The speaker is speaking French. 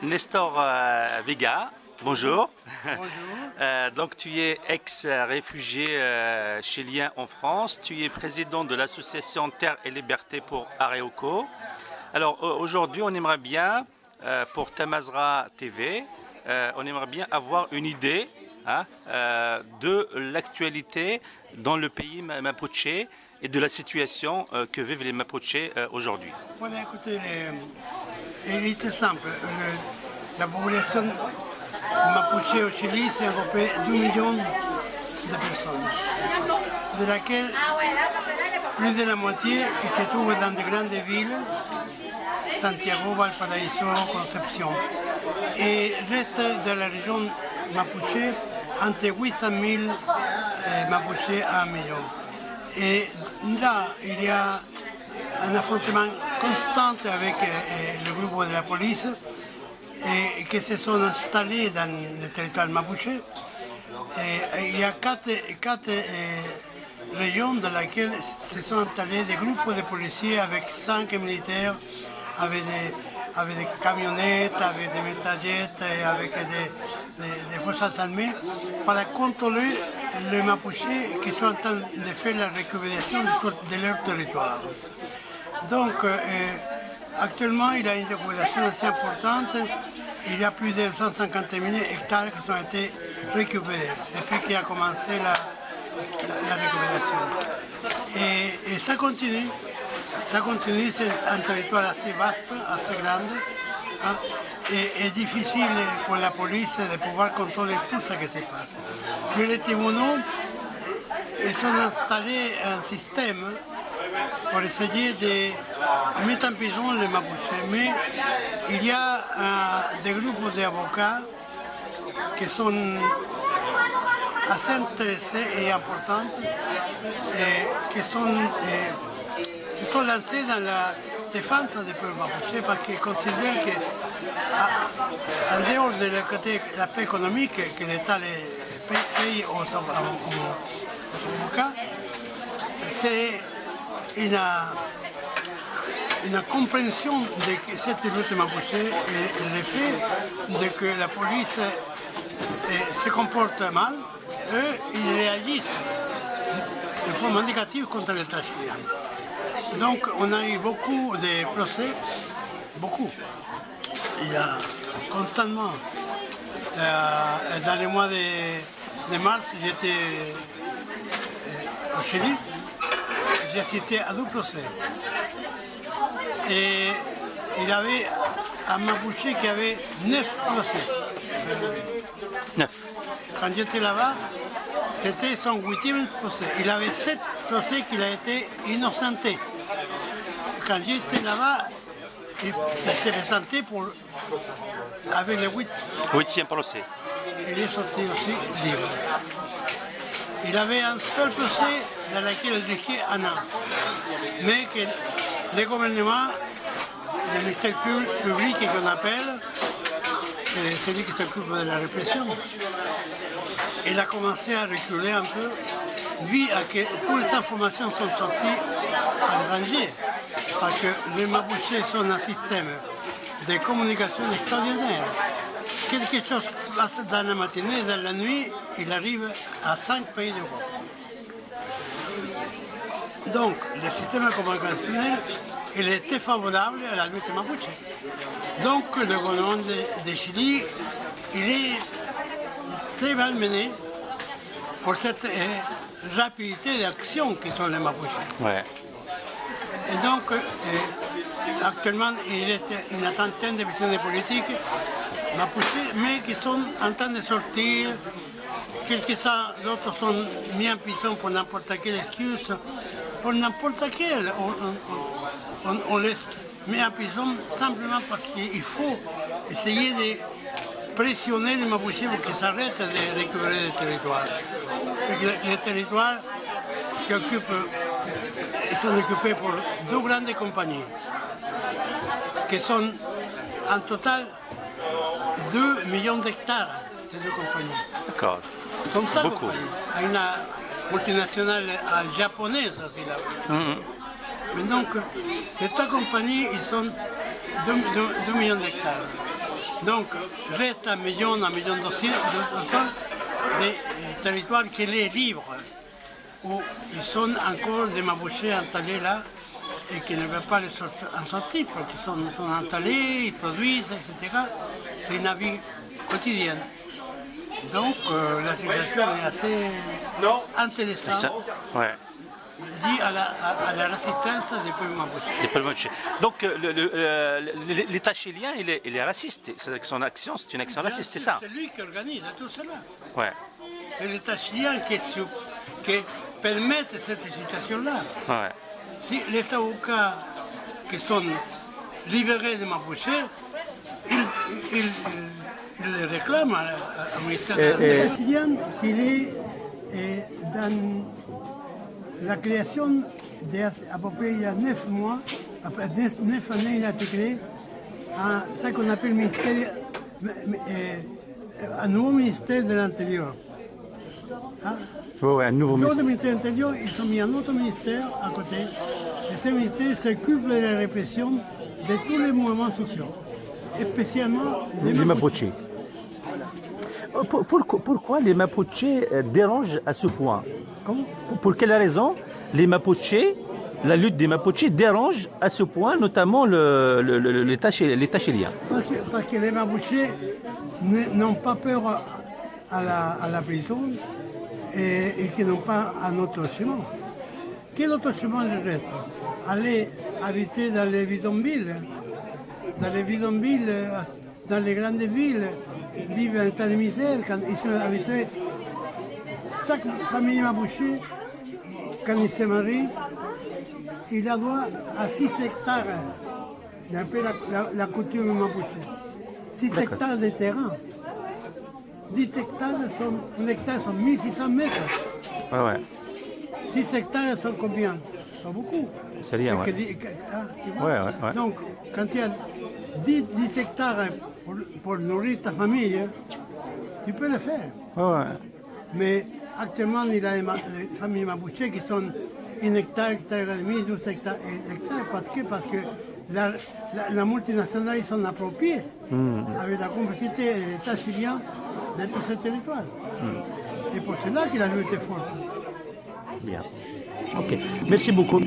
Nestor Vega, bonjour. Bonjour. Donc tu es ex-réfugié chilien en France, tu es président de l'association Terre et Liberté pour Arauco. Alors aujourd'hui on aimerait bien, pour Tamazra TV, on aimerait bien avoir une idée de l'actualité dans le pays mapuche et de la situation que vivent les Mapuches aujourd'hui. Voilà, écoutez, il est simple. La population mapuche au Chili, c'est à peu près 2 millions de personnes, de laquelle plus de la moitié se trouve dans de grandes villes, Santiago, Valparaíso, Concepción, et reste de la région mapuche entre 800 000 mapuches à 1 million. Et là, il y a un affrontement constant avec le groupe de la police et qui se sont installés dans le territoire mapuche. Et il y a quatre régions dans lesquelles se sont installés des groupes de policiers avec 5 militaires, avec des camionnettes, avec des métagettes, avec des forces armées, pour contrôler les Mapuches qui sont en train de faire la récupération de leur territoire. Donc, actuellement, il y a une récupération assez importante. Il y a plus de 150 000 hectares qui ont été récupérés depuis qu'il a commencé la récupération. Et ça continue. Ça continue, c'est un territoire assez vaste, assez grand, et difficile pour la police de pouvoir contrôler tout ce qui se passe. Mais les tribunaux, ils ont installé un système pour essayer de mettre en prison les Mapuches. Mais il y a des groupes d'avocats qui sont assez intéressés et importants et qui se sont lancés dans la défense des peuples mapuches parce qu'ils considèrent qu'en dehors de la paix économique que l'État les paye aux avocats, c'est une compréhension de cette lutte mapuche et le fait que la police se comporte mal, eux, ils réagissent de forme négative contre l'État chilien. Donc on a eu beaucoup de procès, beaucoup. Il y a constamment, dans les mois de mars, j'étais au Chili, j'ai assisté à 2 procès. Et il y avait un Mapuche qui avait 9 procès. 9. Quand j'étais là-bas, c'était son 8e procès. Il avait 7 procès qu'il a été innocenté. Quand j'étais là-bas, il s'est présenté avec le 8e procès. Il est sorti aussi libre. Il avait un seul procès dans lequel il risquait 1 an. Mais que le gouvernement, le ministère public qu'on appelle, c'est celui qui s'occupe de la répression, il a commencé à reculer un peu, vu que toutes les informations sont sorties à l'étranger. Parce que les Mapuches sont un système de communication extraordinaire. Quelque chose passe dans la matinée, dans la nuit, il arrive à 5 pays d'Europe. Donc, le système communicationnel, il était favorable à la lutte mapuche. Donc, le gouvernement de Chili, il est très mal mené pour cette rapidité d'action qui sont les Mapuches. Ouais. Et donc, actuellement, il y a une trentaine de prisonniers politiques Mapuches, mais qui sont en train de sortir. Quelques-uns d'autres sont mis en prison pour n'importe quelle excuse, pour n'importe quelle. On les met en prison simplement parce qu'il faut essayer de pressionner les Mapuches pour qu'ils s'arrêtent de récupérer des territoires. Les territoires qui occupent, ils sont occupés par deux grandes compagnies, qui sont en total 2 millions d'hectares, ces deux compagnies. D'accord. Beaucoup. Il y a une multinationale japonaise aussi là. Mais donc, ces trois compagnies, ils sont 2 millions d'hectares. Donc, reste 1 million, 1,2 million de territoires qui sont libres, où ils sont encore des Mapuches installés là et qui ne veulent pas les en sortir parce qu'ils sont installés, ils produisent, etc. C'est une vie quotidienne. Donc la situation est assez intéressante, dit à la résistance des peuples mapuches. Donc l'État chilien, il est raciste. Son action, c'est une action raciste, c'est ça? C'est lui qui organise tout cela. Ouais. C'est l'État chilien qui permet cette situation-là. Ouais. Si les avocats qui sont libérés de Mapuche, ils le réclament au ministère de l'Intérieur. Chilien, il est dans la création d'à peu près il y a 9 mois, après 9 années, il a été créé ce qu'on appelle un nouveau ministère de l'Intérieur. Un nouveau ministère de l'Intérieur, ils ont mis un autre ministère à côté. Et ce ministère s'occupe de la répression de tous les mouvements sociaux, spécialement les Mapuches. Pourquoi les Mapuches dérangent à ce point? Pour quelle raison les Mapuches, la lutte des Mapuches dérange à ce point, notamment l'État chilien? Parce que les Mapuches n'ont pas peur à la prison et qui n'ont pas un autre chemin. Quel autre chemin je reste? Aller habiter dans les bidonvilles, dans les grandes villes, vivre en état de misère, quand ils sont habités. Chaque famille Mapuche, quand il se marie, il a droit à 6 hectares. C'est un peu la coutume Mapuche. 6 hectares de terrain. 10 hectares, un hectare sont 1600 mètres. Ouais. 6 hectares sont combien? Pas beaucoup. C'est rien, ouais. Ouais. Donc, quand il y a 10 hectares pour nourrir ta famille, tu peux le faire. Ouais. Mais actuellement, il y a des familles Mapuche qui sont 1 hectare, hectare et demi, 12 hectares. Parce que la multinationale, ils sont appropriés avec la complicité de l'État chilien de tous ces territoires. C'est pour cela qu'il a lutté fort. Bien. Ok. Merci beaucoup.